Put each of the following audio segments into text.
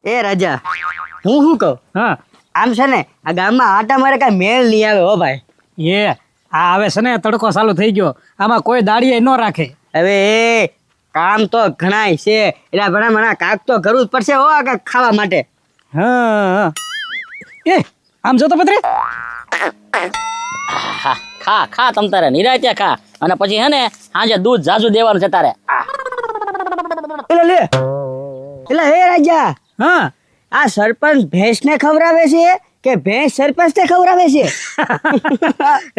એ રાજા, હું શું કહું? હા આમ છે ને આ ગામમાં આટા મારે કઈ મેળ નહીં આવે હો ભાઈ. આ આવે છે ને તડકો ચાલુ થઈ ગયો, આમાં કોઈ દાડીએ ન રાખે. હવે એ કામ તો ઘણાય છે, એટલે ભણા કાક તો કરવું જ પડશે હો આ કાંઈક ખાવા માટે. હા એ આમ જો તો પત્રી. હા ખા ખા તમ તારે નિરાત્યા ખા અને પછી હે ને સાંજે દૂધ જાજુ દેવાનું છે તારે. એટલે લે એટલે હે રાજા, હા આ સરપંચ ભેંસને ખવડાવે છે કે ભેંસ સરપંચને ખવડાવે છે?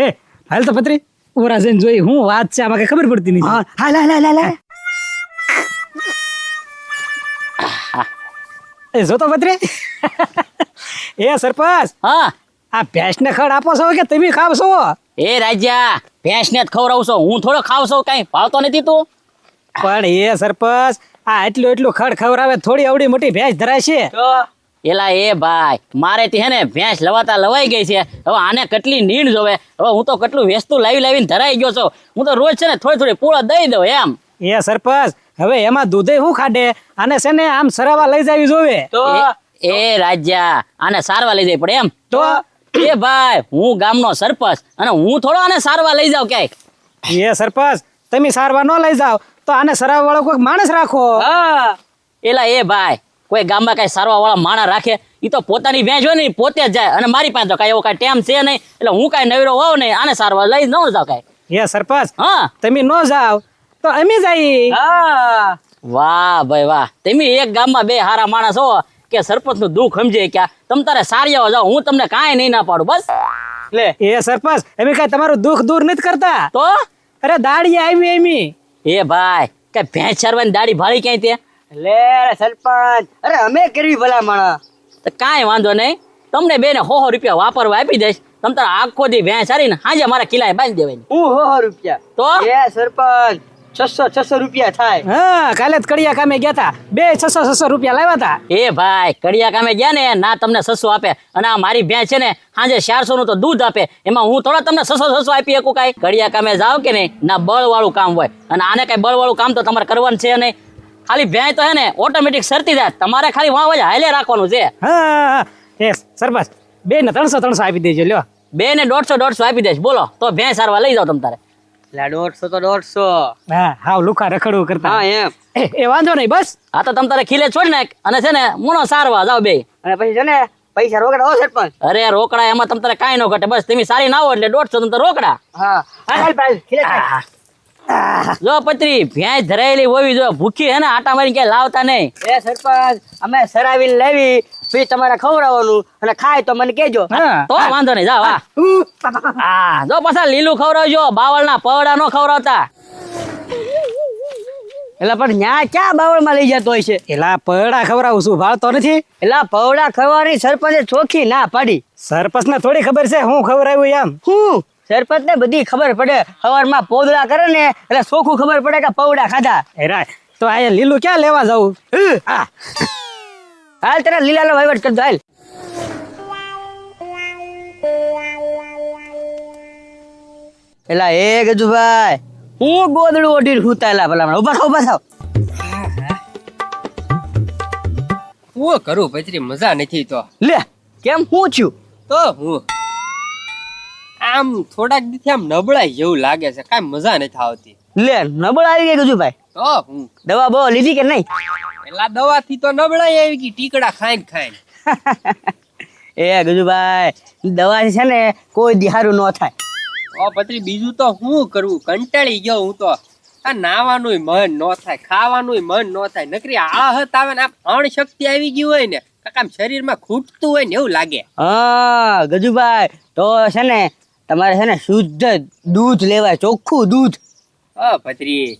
એ હાલ તો પત્રી ઓરા જઈને જોઈ હું વાત છે, આમાં કઈ ખબર પડતી નથી. હા હા લા લા લા લા. એ જો તો પત્રી. એ સરપંચ, હા આ ભેંસને ખડ આપો છો કે તમે ખાવ છો? એ રાજા ભેંસને જ ખવડાવું છું, હું થોડો ખાવ છું, કઈ ભાવતો નથી તું. પણ એ સરપંચ આ એટલું ખડ ખવડાવે થોડી અવડી મોટી ભેંસ ધરાય છે? એલા એ ભાઈ મારે થી હે ને ભેંસ લવાતા લવાઈ ગઈ છે, હવે આને કેટલી નીણ જોવે. હવે હું તો કેટલું વેસ્તું લાવીને ધરાઈ ગયો છું, હું તો રોજ છે ને થોડી પૂળા દઈ દઉં એમ. એ સરપંચ હવે એમાં દૂધે શું ખાડે, આને છે ને આમ સરાવા લઈ જાવી જોવે. એ રાજા આને સારવા લઈ જાય પડે એમ. તો એ ભાઈ હું ગામનો સરપંચ અને હું થોડો આને સારવા લઈ જાઉં ક્યાંક. એ સરપંચ તમે સારવા ન લઈ જાવ તો આને સરાવા વાળો કોઈ માણસ રાખો. એલા એ ભાઈ કોઈ ગામમાં કઈ સારવા વાળા માણસ રાખે? ઈ તો પોતાની ભેંસ હોય ને ઈ પોતે જ જાય, અને મારી પાસે તો કઈ એવો કઈ ટેમ છે નહીં, એટલે હું કઈ નવરો હોઉં નહીં, આને સારવા લઈ ન જાવ કઈ. એ સરપંચ હા તમે ન જાવ તો અમે જઈએ. હા વાહ ભાઈ વાહ, તમે એક ગામમાં બે હારા માણસ હો કે સરપંચ નું દુઃખ સમજે ક્યાં. તમ તારે સારિયા જાઓ, હું તમને કાંઈ નહીં ના પાડું બસ. લે એ સરપંચ અમે કઈ તમારું દુઃખ દૂર નથી કરતા. તો અરે દાડી આવી એમી. એ ભાઈ કઈ ભેંસ ચરવાની દાઢી ભાળી ક્યાંય તે? લે સરપંચ, અરે અમે કરવી ભલા માણા. તો કાંઈ વાંધો નહીં, તમને બેને 100 રૂપિયા વાપરવા આપી દઈશ. તમ તારે આખો દી ભેંસ હારીને હાજે મારા કિલ્લાએ બાંધી દેવાની. હું 100 રૂપિયા તો એ સરપંચ 600 રૂપિયા થાય. હા કાલે જ કડિયા કામે ગયા તા, બે 600 રૂપિયા લાવ્યા તા. એ ભાઈ કડિયા કામે ગયા ને ના તમને 600 આપે, અને આ મારી ભેંસ છે ને સાંજે 400 નું તો દૂધ આપે, એમાં હું થોડા તમને 600 આપી શકું કાંઈ? કડિયા કામે જાવ કે નહીં, ના બળ વાળું કામ હોય, અને આને કઈ બળ વાળું કામ તો તમારે કરવાનું છે નહીં. ખાલી ભેંસ તો હે ને ઓટોમેટિક સરતી જાય, તમારે ખાલી વાહ વાહ હાલે રાખવાનું છે. હા એ સરપંચ બે ને 300 આપી દેજો. લ્યો બે ને 150 આપી દઈશ, બોલો તો ભેંસ સારવા લઈ જાઓ તમ તારે. એટલે 150 તો 150. હા હાવ લુખા રખડવું કરતા. હા એમ. એ વાંધો નહીં બસ. હા તો તમ તારે ખીલે છોડી નાખ, અને છે ને મૂણો સારવા જાઓ બે. અને પછી છે ને પૈસા રોકડા હો સરપંચ. અરે રોકડા એમાં તમ તારે કાંઈ ન ઘટે, બસ તમે સારી ના આવો એટલે 150 તમ તારે રોકડા. હા હાલ ભાઈ ખીલે ખાય. જો પત્રી ભેંસ ધરાયેલી હોવી જો, ભૂખી હે ને આટા મારી ક્યાંય લાવતા નહીં. એ સરપંચ અમે સરાવીને લેવી, પછી તમારે ખવડાવવાનું, અને ખાય તો મને કેજો. હા તો વાંધો નહીં, જાઓ. હા જો પાછા લીલું ખવડાવજો, બાવળના પવડા નો ખવડાવતા. એટલે પણ ન્યા ક્યાં બાવળમાં લઈ જતો હોય છે? એલા પડા ખવડાવું છું, ભાવતો નથી. એટલે પવડા ખવડાવવાની સરપંચે ચોખ્ખી ના પાડી. સરપંચ ને થોડી ખબર છે હું ખવડાવ્યું એમ. હું સરપંચ ને બધી ખબર પડે, સવારમાં પોદળા કરે ને એટલે ચોખ્ખું ખબર પડે કે પવડા ખાધા. એરાય તો આ લીલું ક્યાં લેવા જવું? હા હાલ તને લીલાનો વહીવટ કરજો હાલ. એલા એ ગજુભાઈ, હું ગોદડું ઓઢીને હુતાયેલા ભલા ઉભા થાવ, ઉભા થાવ. હું કરું પચરી મજા નથી તો. લે કેમ હું થયું? તો હું આમ થોડાક દીથી આમ નબળાઈ જેવું લાગે છે, કાંઈ મજા નથી આવતી. લે નબળ આવી ગઈ ગજુભાઈ. તો હું દવા બહુ લીધી કે નહીં? પેલા દવાથી તો નબળાઈ આવી ગઈ, ટીકડા ખાઈને ખાઈને. એ ગજુભાઈ દવાથી છે ને કોઈ દિહારું ન થાય. ઓ પત્રી બીજું તો હું કરવું, કંટાળી ગયો હું તો. આ નાવાનુંય મન ન થાય, ખાવાનુંય મન ન થાય, નકરી આળહત આવે ને આમ અણશક્તિ આવી ગઈ હોય ને, કામ શરીરમાં ખૂટતું હોય ને એવું લાગે. હા ગજુભાઈ તો છે ને તમારે છે ને શુદ્ધ દૂધ લેવાય, ચોખ્ખું દૂધ. હા પત્રી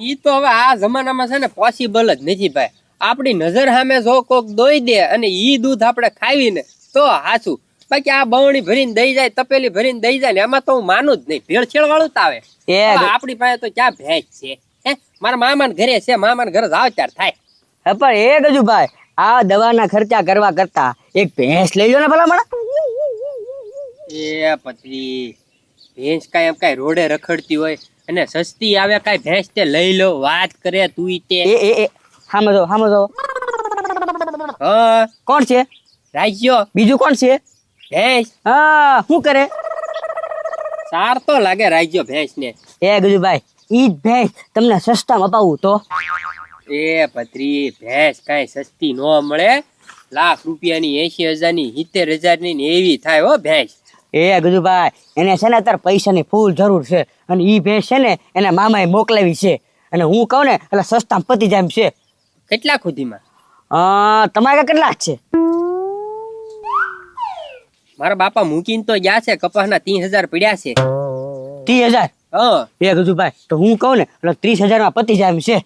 ઈ તો હવે આ જમાનામાં છે ને પોસિબલ જ નથી ભાઈ. આપણી નજર સામે જો કોક દોઈ દે અને ઈ દૂધ આપણે ખાવીને તો હાચું, બાકી આ બવણી ભરીને દઈ જાય, તપેલી ભરીને દઈ જાય ને એમાં તો હું માનું જ નહીં, ભેળસેળ વાળું જ આવે. આપણી પાસે તો ક્યાં ભેંસ છે? હે મારા મામાના ઘરે છે, મામાના ઘરે જાવ ત્યાર થાય. હા પણ એ ગજુભાઈ આ દવાના ખર્ચા કરવા કરતા એક ભેંસ લઈ લો ને ભલા માણા. એ પત્રી ભેંસ કાંઈ એમ કાંઈ રોડે રખડતી હોય અને સસ્તી આવે કાંઈ ભેંસ તે લઈ લો, વાત કરે તું તે. એ હામો જો હા કોણ છે? રાજ્યો બીજું કોણ છે? ભેંસ હા, શું કરે? સાર તો લાગે રાજ્યો ભેંસ ને. એ ગજુભાઈ, ઈ જ ભેંસ તમને સસ્તામાં અપાવું તો? એ ભત્રી ભેંસ કાંઈ સસ્તી નો મળે. લાખ રૂપિયાની 80,000ની 70,000ની ને એવી થાય હો ભેંસ. એ ગજુભાઈ, એને છે ને અત્યારે પૈસાની ફૂલ જરૂર છે અને ઈ ભેંસ છે ને એના મામાએ મોકલાવી છે અને હું કહું ને એટલે સસ્તામાં પતી જાય એમ છે. કેટલા સુધીમાં? તમારે કેટલા છે? મારા બાપા મૂકીને તો ગયા છે, કપાસના 30,000 પડ્યા છે. 30,000? હા એ ગજુભાઈ, તો હું કહું ને એટલે 30,000માં પતી જાય એમ છે.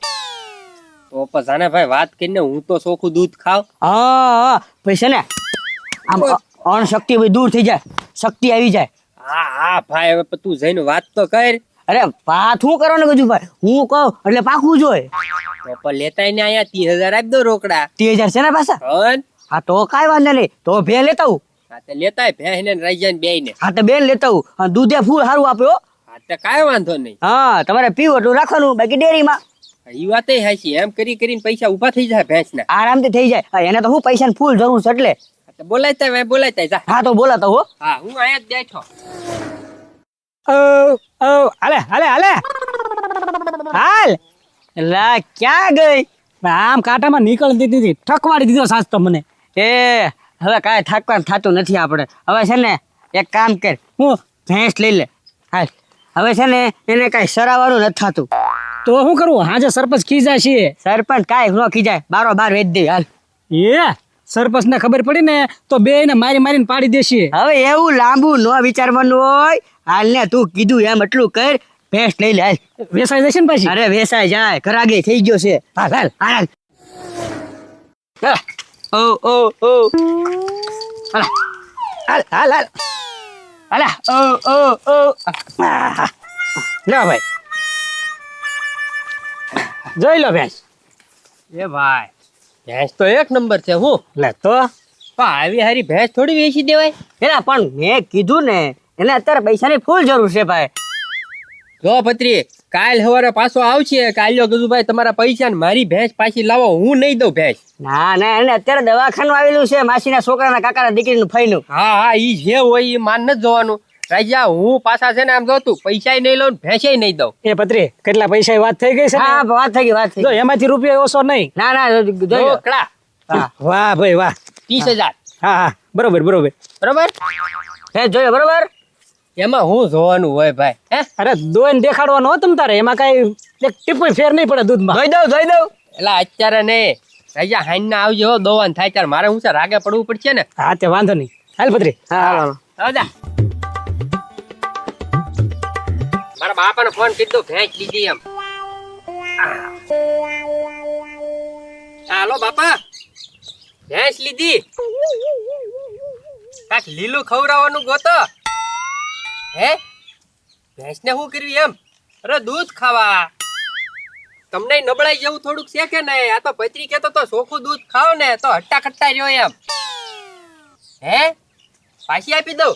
તો પછી ભાઈ વાત કરીને હું તો ચોખ્ખું દૂધ ખાવ. હા પછી છે ને આમ અણશક્તિ બધી દૂર થઈ જાય, શક્તિ આવી જાય. હા હા ભાઈ હવે તું જઈને વાત તો કર. અરે વાત શું કરો ને ગજુભાઈ, હું કહું એટલે પાકવું જોઈએ. તો પણ લેતાય ને અહીંયા 30,000 આપી દો રોકડા. 30,000 છે ને પાછા? હન હા તો કાંઈ વાંધો નહીં, તો ભે લેતા હું. હા તે લેતાય ભેંસ ને રાજ્યા ને બેય ને. હા તો બેન લેતા હું અને દૂધે ફૂલ સારું આપ્યો. હા તે કાંઈ વાંધો નહીં. હા તમારે પીવું એટલું રાખવાનું, બાકી ડેરીમાં ઈ વાત હાચી. એમ કરી કરીને પૈસા ઉભા થઈ જાય ભેંસ ના. આરામથી થઈ જાય. હા, એને તો હું પૈસાની ફૂલ જરૂર છે એટલે. બોલાયતા ભાઈ બોલાયતા જા. હા તો બોલાતો હો. હા હું અહીંયા જ બેઠો. હાલે હાલે હાલે હાલ. લા ક્યાં ગઈ? આમ કાંટામાં નીકળતી નથી, ઠકવાડી દીધો સાસ તો મને. એ હવે કાંઈ થાકવાનું થતું નથી આપણે. હવે છે ને એક કામ કર, હું ભેંસ લઈ લે. હાલ હવે છે ને એને કાંઈ સરાવવાનું નથી થતું. તો શું કરું? હાજે સરપંચ ખીજા છે. સરપંચ કાંઈ ન ખીજાય, બારો બાર વેચ દે. હાલ એ સરપંચ ને ખબર પડી ને તો બે ને મારી મારીને પાડી દેશે. હવે એવું લાંબુ ન વિચારવાનું હોય. હાલ ને તું કીધું એમ એટલું કર, ભેંસ લઈ લે. હાલ વેસાઈ જશે ને પાછી. અરે વેસાઈ જાય, ઘરાગે થઈ ગયો છે. હાલ હાલ હાલ હાલ. ઓ ઓ ઓ હાલ હાલ હાલ હાલ હાલ. ઓ ઓ ઓ લો ભાઈ, જોઈ લો ભેંસ. એ ભાઈ ભેંસ તો એક નંબર છે. હું લે તો પણ આવી હારી ભેંસ થોડી વેચી દેવાય. એલા પણ મેં કીધું ને એને અત્યારે પૈસાની ફૂલ જરૂર છે ભાઈ. જો ભત્રી કાલ સવારે પાછો આવશે. કાલ્યો ગજુભાઈ તમારા પૈસા ને મારી ભેંસ પાછી લાવો. હું નહીં દઉં ભેંસ. ના ના, એને અત્યારે દવાખાનું આવેલું છે, માસીના છોકરાના કાકાના દીકરીનું ફઈનું. હા હા ઈ જે હોય ઈ માન નથી જોવાનું. રાજા હું પાછા છે ને આમ જોતું પૈસા નહીં લઉં ભેંસે નહીં દઉં. એ પત્રી કેટલા પૈસા વાત થઈ ગઈ છે ને? હા વાત થઈ ગઈ, વાત થઈ જો ગઈ. એમાંથી રૂપિયા ઓછો નહીં. ના ના જોઈ લો. રોકડા હા વાહ ભાઈ વાહ. 30,000 હા હા બરોબર બરોબર. બરોબર. હે જોયો બરોબર. એમાં હું જોવાનું હોય ભાઈ? હે અરે દોઈને દેખાડવાનો હો તમ તારે, એમાં કઈ એક ટીપું ફેર નહીં પડે દૂધમાં. જોઈ દઉં જોઈ દઉં. એલા અત્યારે નહીં. રાજા હાઈન ના આવજો હો, દોવાન થાય ત્યારે મારે હું છે રાગે પડવું પડશે ને. હા તે વાંધો નહીં. હાલ પત્રી. હા હાલો. રાજા મારા બાપાને ફોન કીધું ભેંસ લીધી એમ. હાલો બાપા ભેંસ લીધી. કાક લીલું ખવડાવવાનું ગોતો. હે ભેંસ ને શું કરવી એમ? અરે દૂધ ખાવા. તમને નબળાઈ જેવું થોડુંક છે કે નહીં? આ તો પતરી કેતો તો ચોખ્ખું દૂધ ખાવ ને તો હટ્ટા ખટ્ટા રહ્યો એમ. હે પાછી આપી દઉં?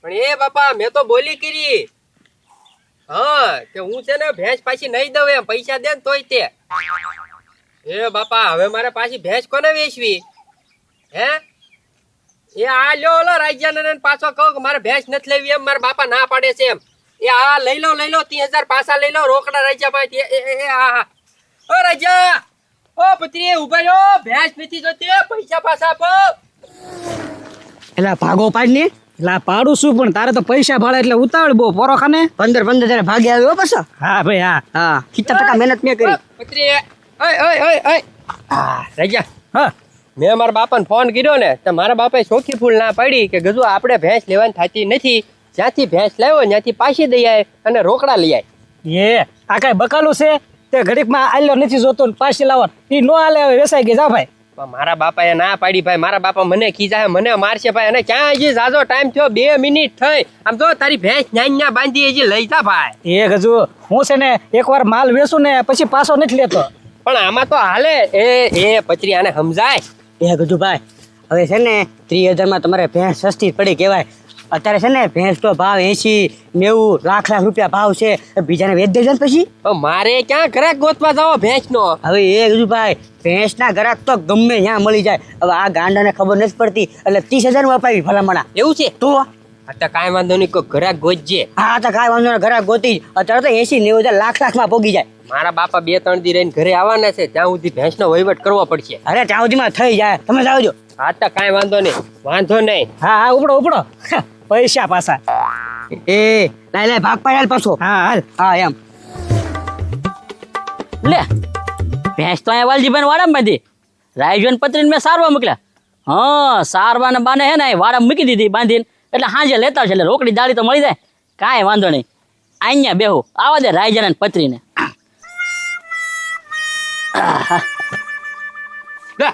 પણ એ બાપા મેં તો બોલી કરી. હા કે હું છે ને ભેંસ પાછી નહીં દઉં એમ. પૈસા દે ને તોય તે. એ બાપા હવે મારે પાછી ભેંસ કોને વેચવી? હે એ આ લ્યો ઓલો રાજ્યાને પાછો કહો કે મારે ભેંસ નથી લેવી એમ. મારા બાપા ના પાડે છે એમ. એ આ લઈ લો 30,000 પાછા લઈ લો રોકડા રાજ્યા ભાઈ. હા ઓ રાજ્યા ઓ પુત્રી ઉભા રહ્યો. ભેંસ નથી જોતી, પૈસા પાછા આપો. એલા ભાગો પાડની. એટલે પાડું શું પણ તારે તો પૈસા ભાડે એટલે ઉતાવળ બહુ પરોખાને. 15 ભાગે આવ્યો પાછો. હા ભાઈ હા. હા 70% મહેનત મેં કરી. પુત્રી ઓય રાજ્યા હા મેં મારા બાપાને ફોન કર્યો ને તો મારા બાપાએ ચોખ્ખી ફૂલ ના પાડી કે ગજુ આપણે ભેંસ લેવાની થતી નથી. જ્યાંથી ભેંસ લાવ્યો ત્યાંથી પાછી દઈ આય અને રોકડા લઈ આય. એ આ કઈ બકાલું છે તે ઘડીકમાં આલ્યો નથી જોતો ને પાછી લાવવાનું. ઈ નો આલે હવે વેસાઈ ગઈ. જા ભાઈ. પણ મારા બાપાએ ના પાડી ભાઈ. મારા બાપા મને ખીજાય, મને મારશે ભાઈ. અને ક્યાં હજી ઝાઝો ટાઈમ થયો? 2 મિનિટ થઈ. આમ તો તારી ભેંસ ન્યા બાંધી હજી લઈ જા ભાઈ. એ ગજુ હું છે ને એકવાર માલ વેચું ને પછી પાછો નથી લેતો. પણ આમાં તો હાલે. એ પચરી આને સમજાય. એ ગજુભાઈ હવે છે ને 30,000માં તમારે ભેંસ સસ્તી પડી કહેવાય. અત્યારે છે ને ભેંસ તો ભાવ 80-90 લાખ રૂપિયા ભાવ છે. બીજાને વેચ દેજો ને પછી. મારે ક્યાં ઘરાક ગોતવા જાવ ભેંસ નો? હવે એ ગજુભાઈ ભેંસના ગ્રાહક તો ગમે ત્યાં મળી જાય. હવે આ ગાંડાને ખબર નથી પડતી એટલે 30,000 માં અપાવી ભલામણા. એવું છે? તો તો કાંઈ વાંધો નહીં, કોઈ ઘરાક ગોતજે. હા તો કાંઈ વાંધો નહીં, ગ્રાહક ગોતી જ. અત્યારે તો 80-90 લાખમાં પોગી જાય. મારા બાપા 2-3 દી રહીને ઘરે આવવાના છે, ત્યાં સુધી ભેંસનો વહીવટ કરવો પડશે. અરે ત્યાં સુધીમાં થઈ જાય, તમે જાવજો. હા તો કાંઈ વાંધો નહીં, વાંધો નહીં. હા હા ઉપડો ઉપડો પૈસા પાછા. એ લાય ભાગ પાડ પાછો. હા હાલ. હા એમ લે ભેંસ તો અહીંયા વાલજીભાઈ વાડામાં બાંધી, રાયજોન પત્રીને મેં સારવા મોકલ્યા. હા સારવાને બાને હે ને વાડામાં મૂકી દીધી બાંધીને, એટલે સાંજે લેતા આવશે એટલે રોકડી દાળી તો મળી જાય. કાંઈ વાંધો નહીં, અહીંયા બેહું આવા દે રાયજાને પત્રીને. લે,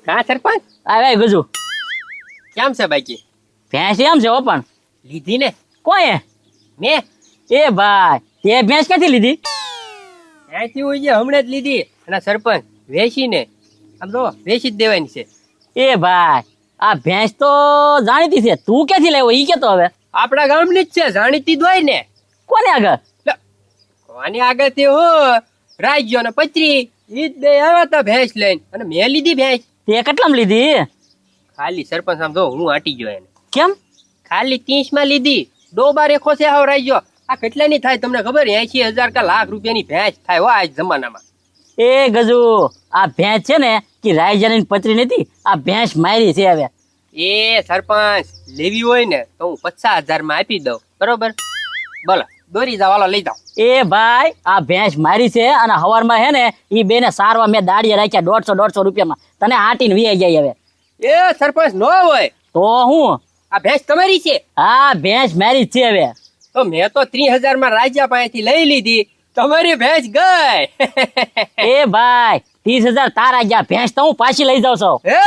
કાં સરપંચ આ ભાઈ ગજુ કેમ છે બાકી? ભેંસ એમ છે હો પણ લીધી ને કોઈએ? મેં? એ ભાઈ તે ભેંસ ક્યાંથી લીધી? ત્યાંથી હોય છે, હમણાં જ લીધી. અને સરપંચ વેચીને આમ તો વેચી જ દેવાની છે. એ ભાઈ આ ભેંસ તો જાણીતી છે, તું ક્યાંથી લાવ્યો ઈ કેતો હવે? આપણા ગામની જ છે, જાણીતી જ હોય ને. કોને આગળ? લે, કોની આગળ તે હો રાજ્યો ને પચરી ઈ જ બે આવ્યા હતા ભેંસ લઈને, અને મેં લીધી ભેંસ. તે કેટલામાં લીધી? ખાલી સરપંચ આમ જો હું આટી ગયો એને. કેમ? ખાલી 30 માં લીધી. ડોબા રેખો છે હાવ રાજ્યો. આ કેટલાની થાય તમને ખબર? 80,000 કે લાખ રૂપિયાની ભેંસ થાય હો આ જમાનામાં. એ ગજુ આ ભેંસ છે ને કે રાયજાની પત્રી નથી, આ ભેંસ મારી છે હવે. એ સરપંચ લેવી હોય ને તો હું 50,000 માં આપી દઉં, બરોબર? બોલો દોરી જાવ, હાલો લઈ જાઓ. એ ભાઈ આ ભેંસ મારી છે અને હવારમાં હે ને ઈ બેને સારવા મેં દાડીએ રાખ્યા 150 રૂપિયામાં, તને આટીને વી જાય હવે. એ સરપંચ નો હોય તો હું આ ભેંસ તમારી છે? આ ભેંસ મારી જ છે હવે. તો મેં તો 30,000 માં રાજા પાસેથી લઈ લીધી, તમારી ભેંસ ગઈ. એ ભાઈ 30,000 તારા ગયા, ભેંસ તો હું પાછી લઈ જાઉં છું. હે